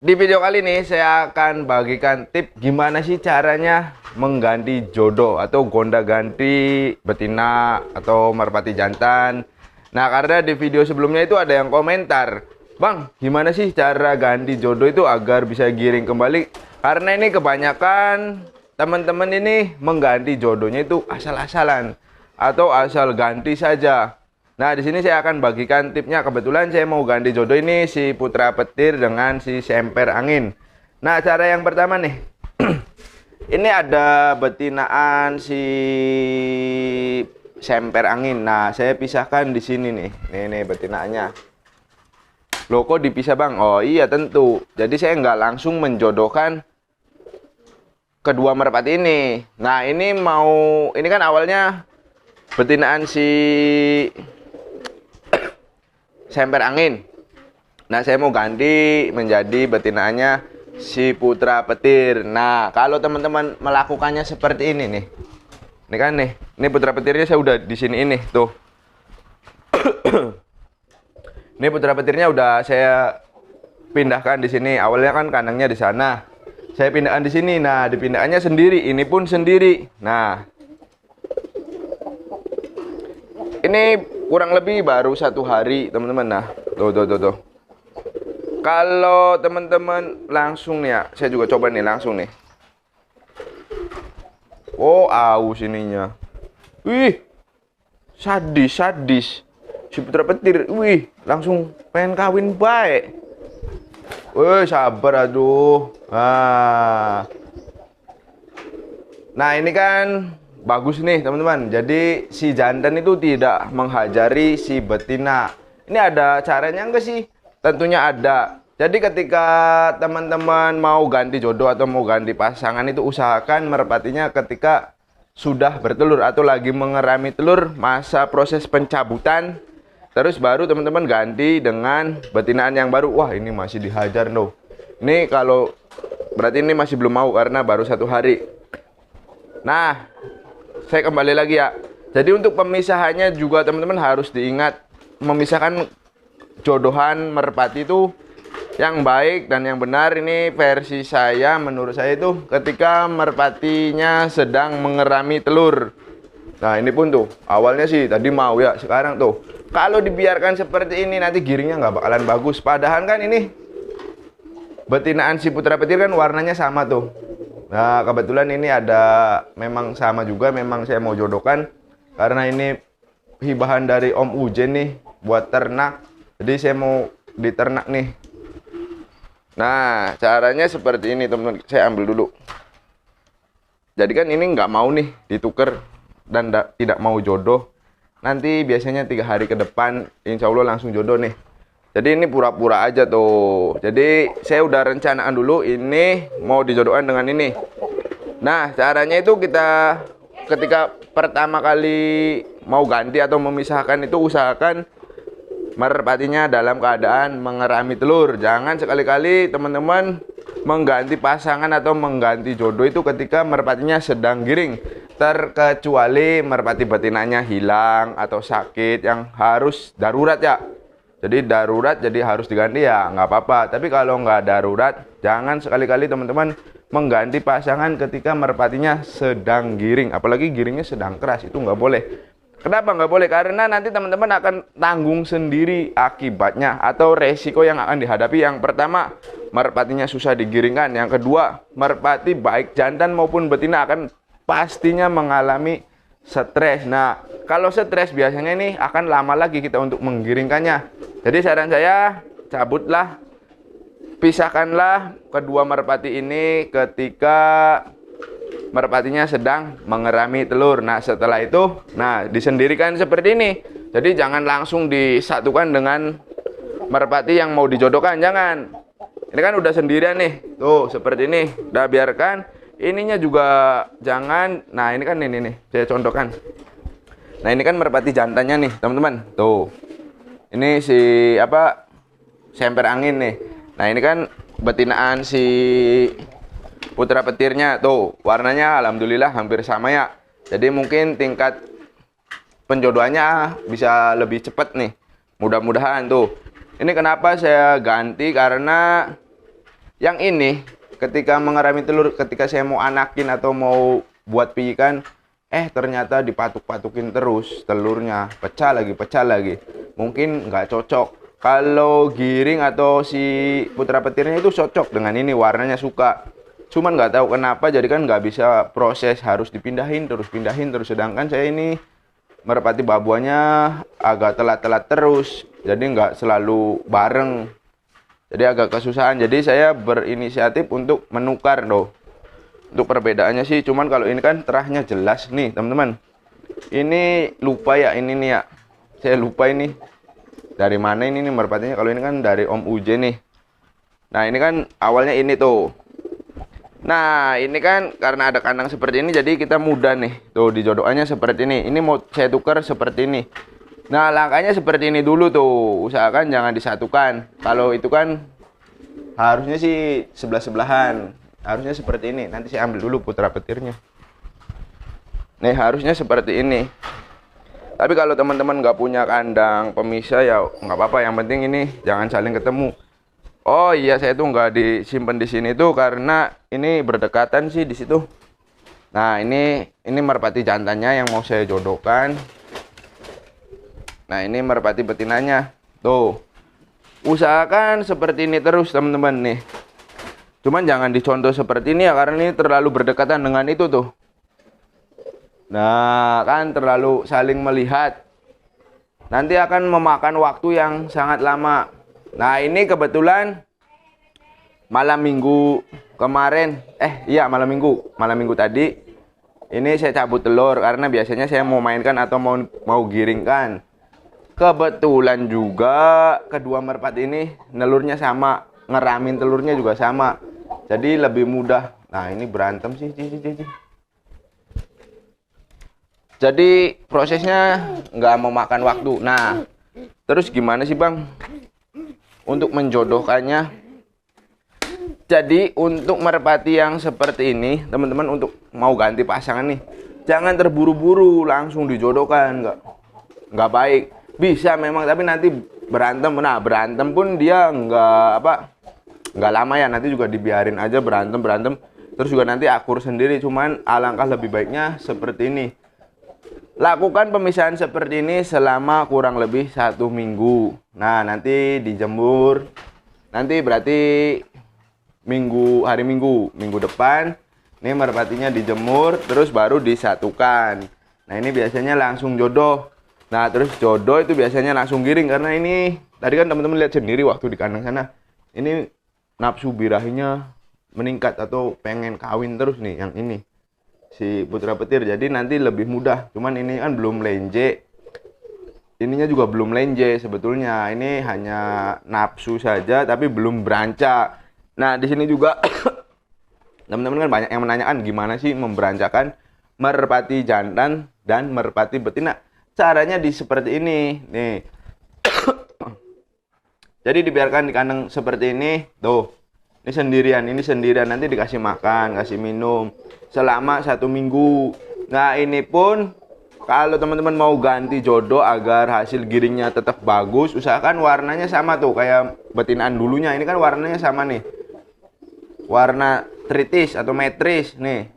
Di video kali ini saya akan bagikan tip gimana sih caranya mengganti jodoh atau gonta-ganti betina atau merpati jantan. Nah, karena di video sebelumnya itu ada yang komentar, "Bang, gimana sih cara ganti jodoh itu agar bisa giring kembali?" Karena ini kebanyakan teman-teman ini mengganti jodohnya itu asal-asalan atau asal ganti saja. Nah, di sini saya akan bagikan tipnya. Kebetulan saya mau ganti jodoh ini si putra petir dengan si semper angin. Nah, cara yang pertama nih. Ini ada betinaan si semper angin. Nah, saya pisahkan di sini nih. Nih betinaannya. Loh, kok dipisah, Bang? Oh iya, tentu. Jadi saya nggak langsung menjodohkan kedua merpati ini. Nah, ini kan awalnya betinaan si semper angin. Nah, saya mau ganti menjadi betinaannya si putra petir. Nah, kalau teman-teman melakukannya seperti ini nih. Ini kan nih, ini putra petirnya saya udah di sini ini, tuh. Ini putra petirnya udah saya pindahkan di sini. Awalnya kan kandangnya di sana. Saya pindahkan di sini. Nah, dipindahkannya sendiri, ini pun sendiri. Nah, ini kurang lebih baru 1 hari, teman-teman. Nah, tuh. Kalau teman-teman langsung nih ya, saya juga coba nih langsung nih. Oh, aus ininya. Wih, sadis. Si putra petir, wih, langsung pengen kawin baik. Wih, sabar, aduh. Nah, ini kan bagus nih, teman-teman. Jadi si jantan itu tidak menghajari si betina. Ini ada caranya enggak sih? Tentunya ada. Jadi ketika teman-teman mau ganti jodoh atau mau ganti pasangan itu usahakan merpatinya ketika sudah bertelur atau lagi mengerami telur, masa proses pencabutan. Terus baru teman-teman ganti dengan betinaan yang baru. Wah, ini masih dihajar no. Ini kalau berarti ini masih belum mau karena baru 1 hari. Nah, saya kembali lagi ya. Jadi untuk pemisahannya juga teman-teman harus diingat, memisahkan jodohan merpati itu yang baik dan yang benar. Ini versi saya, menurut saya itu ketika merpatinya sedang mengerami telur. Nah, ini pun tuh awalnya sih tadi mau ya, sekarang tuh kalau dibiarkan seperti ini nanti giringnya nggak bakalan bagus. Padahal kan ini betinaan si putra petir kan warnanya sama tuh. Nah, kebetulan ini ada memang sama juga, memang saya mau jodohkan karena ini hibahan dari Om Ujen nih buat ternak. Jadi saya mau diternak nih. Nah, caranya seperti ini, teman-teman. Saya ambil dulu. Jadi kan ini nggak mau nih ditukar dan tidak mau jodoh. Nanti biasanya 3 hari ke depan insya Allah langsung jodoh nih. Jadi ini pura-pura aja tuh. Jadi saya udah rencanaan dulu ini mau dijodohkan dengan ini. Nah, caranya itu kita ketika pertama kali mau ganti atau memisahkan itu usahakan merpatinya dalam keadaan mengerami telur. Jangan sekali-kali teman-teman mengganti pasangan atau mengganti jodoh itu ketika merpatinya sedang giring. Terkecuali merpati betinanya hilang atau sakit yang harus darurat ya. Jadi darurat jadi harus diganti ya nggak apa-apa. Tapi kalau nggak darurat, jangan sekali-kali teman-teman mengganti pasangan ketika merpatinya sedang giring. Apalagi giringnya sedang keras, itu nggak boleh. Kenapa nggak boleh? Karena nanti teman-teman akan tanggung sendiri akibatnya atau resiko yang akan dihadapi. Yang pertama, merpatinya susah digiringkan. Yang kedua, merpati baik jantan maupun betina akan pastinya mengalami stres. Nah, kalau stres biasanya ini akan lama lagi kita untuk menggiringkannya. Jadi saran saya, cabutlah, pisahkanlah kedua merpati ini ketika merpatinya sedang mengerami telur. Nah, setelah itu, nah disendirikan seperti ini. Jadi jangan langsung disatukan dengan merpati yang mau dijodohkan, jangan. Ini kan udah sendirian nih, tuh seperti ini. Udah biarkan. Ininya juga jangan. Nah, ini kan ini nih, saya contohkan. Nah, ini kan merpati jantannya nih, teman-teman. Tuh. Ini si apa? Semper angin nih. Nah, ini kan betinaan si putra petirnya. Tuh, warnanya alhamdulillah hampir sama ya. Jadi mungkin tingkat penjodohannya bisa lebih cepat nih. Mudah-mudahan tuh. Ini kenapa saya ganti, karena Yang ini ketika mengerami telur, ketika saya mau anakin atau mau buat piikan, ternyata dipatuk-patukin terus telurnya, pecah lagi. Mungkin nggak cocok. Kalau giring atau si putra petirnya itu cocok dengan ini, warnanya suka. Cuman nggak tahu kenapa jadi kan nggak bisa proses, harus pindahin terus. Sedangkan saya ini merpati babuannya agak telat-telat terus, jadi nggak selalu bareng. Jadi agak kesusahan. Jadi saya berinisiatif untuk menukar loh. Untuk perbedaannya sih, cuman kalau ini kan terahnya jelas nih teman-teman. Ini lupa ya, ini nih ya. Saya lupa ini dari mana ini nih merpatinya. Kalau ini kan dari Om Uje nih. Nah ini kan awalnya ini tuh. Nah ini kan karena ada kandang seperti ini, jadi kita mudah nih. Tuh dijodokannya seperti ini. Ini mau saya tukar seperti ini. Nah, langkahnya seperti ini dulu tuh. Usahakan jangan disatukan. Kalau itu kan harusnya sih sebelah-sebelahan. Harusnya seperti ini. Nanti saya ambil dulu putra petirnya. Nih, harusnya seperti ini. Tapi kalau teman-teman nggak punya kandang pemisah ya nggak apa-apa. Yang penting ini jangan saling ketemu. Oh iya, saya tuh nggak disimpan di sini tuh karena ini berdekatan sih di situ. Nah, ini merpati jantannya yang mau saya jodohkan. Nah ini merpati betinanya. Tuh. Usahakan seperti ini terus teman-teman nih. Cuman jangan dicontoh seperti ini ya, karena ini terlalu berdekatan dengan itu tuh. Nah kan terlalu saling melihat. Nanti akan memakan waktu yang sangat lama. Nah ini kebetulan malam minggu kemarin. Iya malam minggu tadi. Ini saya cabut telur karena biasanya saya mau mainkan atau mau giringkan. Kebetulan juga kedua merpati ini nelurnya sama, ngeramin telurnya juga sama, jadi lebih mudah. Nah ini berantem sih. Jadi prosesnya nggak memakan waktu. Nah terus gimana sih bang untuk menjodohkannya? Jadi untuk merpati yang seperti ini teman-teman, untuk mau ganti pasangan nih, jangan terburu-buru langsung dijodohkan, nggak baik. Bisa memang, tapi nanti berantem. Nah berantem pun dia nggak lama ya, nanti juga dibiarin aja berantem terus juga nanti akur sendiri. Cuman alangkah lebih baiknya seperti ini. Lakukan pemisahan seperti ini selama kurang lebih 1 minggu. Nah nanti dijemur, nanti berarti hari minggu depan ini merpatinya dijemur terus baru disatukan. Nah ini biasanya langsung jodoh. Nah terus jodoh itu biasanya langsung giring, karena ini tadi kan teman-teman lihat sendiri waktu di kandang sana, ini nafsu birahinya meningkat atau pengen kawin terus nih yang ini si putra petir. Jadi nanti lebih mudah. Cuman ini kan belum lenje, ininya juga belum lenje sebetulnya. Ini hanya nafsu saja tapi belum berancak. Nah di sini juga teman-teman kan banyak yang menanyakan gimana sih memberancakan merpati jantan dan merpati betina. Caranya seperti ini nih. Jadi dibiarkan di kandang seperti ini tuh. Ini sendirian nanti dikasih makan, kasih minum selama 1 minggu. Nah ini pun kalau teman-teman mau ganti jodoh agar hasil giringnya tetap bagus, usahakan warnanya sama tuh kayak betinaan dulunya. Ini kan warnanya sama nih, warna tritis atau metris nih.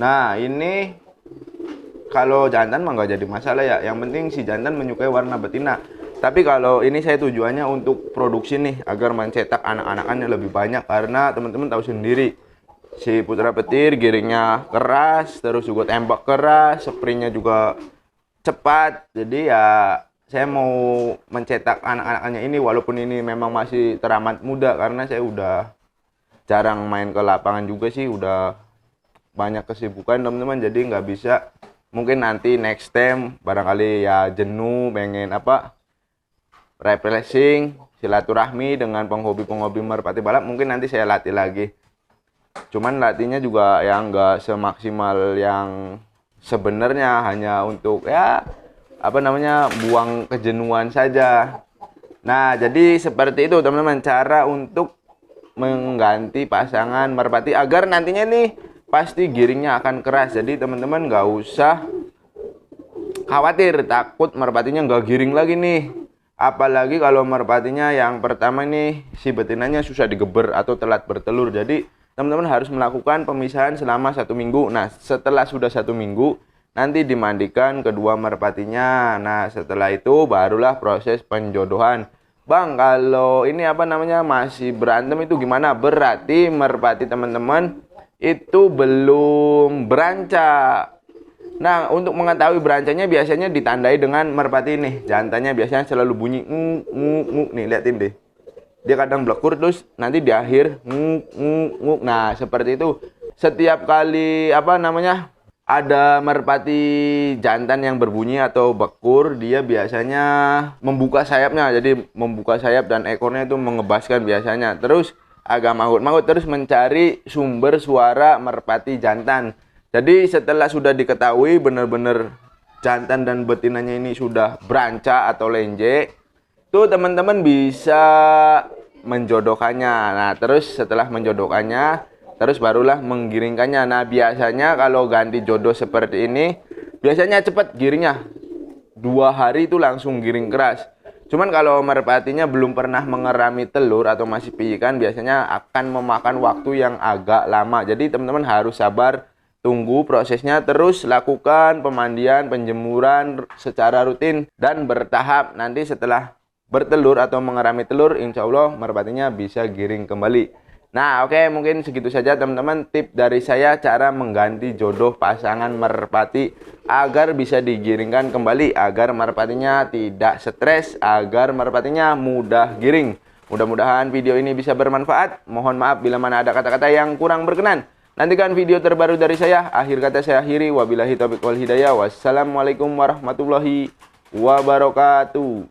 Nah ini kalau jantan mah nggak jadi masalah ya. Yang penting si jantan menyukai warna betina. Tapi kalau ini saya tujuannya untuk produksi nih, agar mencetak anak-anakannya lebih banyak. Karena teman-teman tahu sendiri, si putra petir giringnya keras, terus juga tembak keras, sprintnya juga cepat. Jadi ya saya mau mencetak anak-anakannya ini, walaupun ini memang masih teramat muda. Karena saya udah jarang main ke lapangan juga sih, udah banyak kesibukan teman-teman. Jadi nggak bisa. Mungkin nanti next time barangkali ya jenuh pengen refreshing, silaturahmi dengan penghobi-penghobi merpati balap, mungkin nanti saya latih lagi. Cuman latihnya juga yang nggak semaksimal yang sebenarnya, hanya untuk buang kejenuhan saja. Nah jadi seperti itu teman-teman, cara untuk mengganti pasangan merpati agar nantinya nih pasti giringnya akan keras. Jadi teman-teman nggak usah khawatir takut merpatinya nggak giring lagi nih. Apalagi kalau merpatinya yang pertama ini si betinanya susah digeber atau telat bertelur. Jadi teman-teman harus melakukan pemisahan selama 1 minggu. Nah, setelah sudah 1 minggu nanti dimandikan kedua merpatinya. Nah, setelah itu barulah proses penjodohan. Bang, kalau ini apa namanya masih berantem itu gimana? Berarti merpati teman-teman itu belum berancak. Nah, untuk mengetahui berancaknya biasanya ditandai dengan merpati ini. Jantannya biasanya selalu bunyi nguk nguk nguk nih, liatin deh. Dia kadang blekur terus nanti di akhir nguk nguk nguk. Nah, seperti itu. Setiap kali apa namanya? Ada merpati jantan yang berbunyi atau bekur, dia biasanya membuka sayapnya. Jadi membuka sayap dan ekornya itu mengebaskan biasanya. Terus agak mangut-mangut terus mencari sumber suara merpati jantan. Jadi setelah sudah diketahui benar-benar jantan dan betinanya ini sudah berancak atau lenje, tuh teman-teman bisa menjodohkannya. Nah, terus setelah menjodohkannya, terus barulah menggiringkannya. Nah, biasanya kalau ganti jodoh seperti ini, biasanya cepat giringnya. 2 hari itu langsung giring keras. Cuman kalau merpatinya belum pernah mengerami telur atau masih piikan, biasanya akan memakan waktu yang agak lama. Jadi teman-teman harus sabar. Tunggu prosesnya, terus lakukan pemandian, penjemuran secara rutin dan bertahap. Nanti setelah bertelur atau mengerami telur, insya Allah merpatinya bisa giring kembali. Nah, oke, mungkin segitu saja teman-teman tip dari saya cara mengganti jodoh pasangan merpati agar bisa digiringkan kembali, agar merpatinya tidak stres, agar merpatinya mudah giring. Mudah-mudahan video ini bisa bermanfaat. Mohon maaf bila mana ada kata-kata yang kurang berkenan. Nantikan video terbaru dari saya. Akhir kata saya akhiri. Wabillahi taufiq wal hidayah. Wassalamualaikum warahmatullahi wabarakatuh.